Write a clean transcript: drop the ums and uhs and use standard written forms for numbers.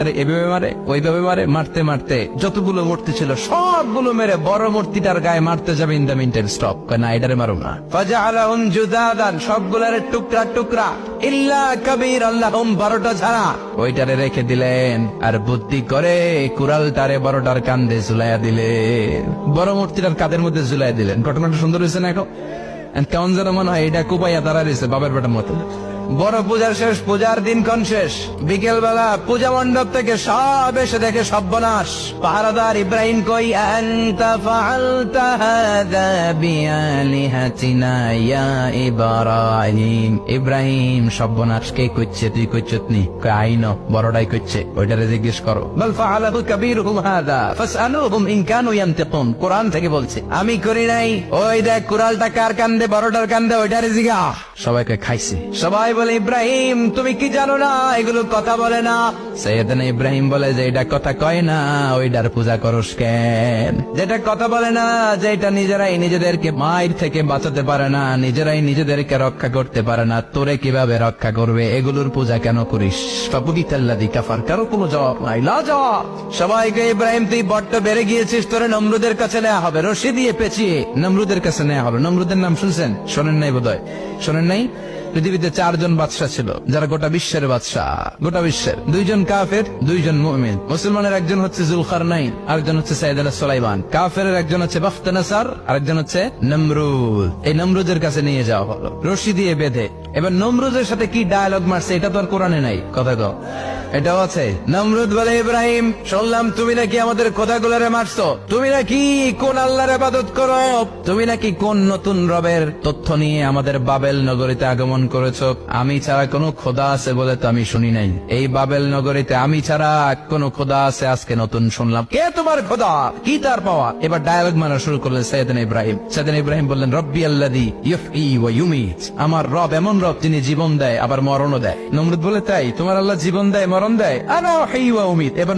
আরে এভাবে মারে, ওইভাবে মারে, মারতে মারতে যতগুলো মূর্তি ছিল সবগুলো মেরে বড় মূর্তিটার গায়ে মারতে যাবে, ইন দ্য মিনটাইম স্টপ, না এটারে মারো না। ফাজআলাহুম জুদাদান, সবগুলার টুকরা টুকরা, ইল্লা কাবীর আল্লাহুম, 12টা ছাড়া ওইটারে রেখে দিলেন। আর বুদ্ধি করে কুড়ালটারে বড়টার কান্দে ঝুলাইয়া দিলেন, বড় মূর্তিটার কাঁধের মধ্যে ঝুলাইয়া দিলেন। ঘটনাটা সুন্দর হয়েছে না? এখন কেমন যেন মনে হয় এটা কুপাইয়া দাঁড়া রয়েছে বাবার বেটার মতো। বড় পূজার শেষ, পূজার দিনক্ষণ শেষ, বিকেল বেলা পূজা মণ্ডপ থেকে সব এসে দেখে সর্বনাশ। পাহারাদার ইব্রাহিম কই, আনতা ফাআলতা হাযা বিআলিহাতিনা ইয়া ইব্রাহিম। ইব্রাহিম, সর্বনাশ কে কইছে? তুই কইছত নি? আইনো বড়টাই কইছে, ওইটারে জিজ্ঞেস করো। বাল ফাআলাহু কাবীরুহুম হাযা ফাসআলুহুম ইন কানু ইয়ানতিকুন। কোরআন থেকে বলছে, আমি করি নাই। ওই দেখ কুড়ালটা কার কান্দে, বড়টার কান্দে, ওইটারে জিগা। সবাইকে খাইছে। সবাই বলে, ইব্রাহিম তুমি কি জানো না এগুলো কথা বলে না? সৈয়দনা ইব্রাহিম বলে যে এটা কথা কয় না, ওইটার পূজা করস কেন? যেটা কথা বলে না, যেটা নিজেরাই নিজেদেরকে মায়ের থেকে বাঁচাতে পারে না, নিজেরাই নিজেদেরকে রক্ষা করতে পারে না, তোরে কিভাবে রক্ষা করবে? এগুলোর পূজা কেন করিস? ফাবুহিতাল্লাযী কাফার। কারো কোনো জবাব নাই, লা জবাব। সবাইকে, ইব্রাহিম তুই বড্ড বেড়ে গিয়েছিস, তোরে নমরুদের কাছে নেওয়া হবে, রশি দিয়ে পেঁচিয়ে নমরুদের কাছে নেওয়া হবে। নমরুদের নাম শুনছেন? শোনেন নাই বোধহয়, শোনেন নাই? পৃথিবীতে 4 জন বাদশা ছিল, যারা গোটা বিশ্বের বাদশা। গোটা বিশ্বের 2 জন কাফের, 2 জন মুমিন। মুসলমানের একজন হচ্ছে জুলকারনাইন, আরেকজন হচ্ছে সাইয়েদনা সুলাইমান। কাফেরের একজন হচ্ছে বাখতানাসার, আরেকজন হচ্ছে নমরুদ। এই নমরুদের কাছে নিয়ে যাওয়া হলো রশি দিয়ে বেঁধে। এবার নমরুদের সাথে কি ডায়ালগ মারছে এটা তো আর কোরআনে নাই, কথা কও। এটাও আছে। নমরুদ বলে, ইব্রাহিম শুনলাম তুমি নাকি আমাদের খোদাগুলোরে মারছো, তুমি নাকি কোন আল্লাহর ইবাদত করো, তুমি নাকি কোন নতুন রবের তথ্য নিয়ে আমাদের বাবেল নগরীতে আগমন করেছো। আমি ছাড়া কোনো খোদা আছে বলে তো আমি শুনি নাই। এই বাবেল নগরীতে আমি ছাড়া কোনো খোদা আছে আজকে নতুন শুনলাম। কে তোমার খোদা? কি তার পাওয়া? এবার ডায়ালগ মারা শুরু করলেন সাইয়েদনা ইব্রাহিম। সাইয়েদনা ইব্রাহিম বললেন, রব্বি আল্লাযী ইউহয়ী ওয়া ইউমীত। আমার রব এমন রব যিনি জীবন দেয় আবার মরণও দেয়। নমরুদ বলে, তাই তোমার আল্লাহ জীবন দেয় মরণ দেয়? আনা উহয়ী ওয়া উমীত। এবার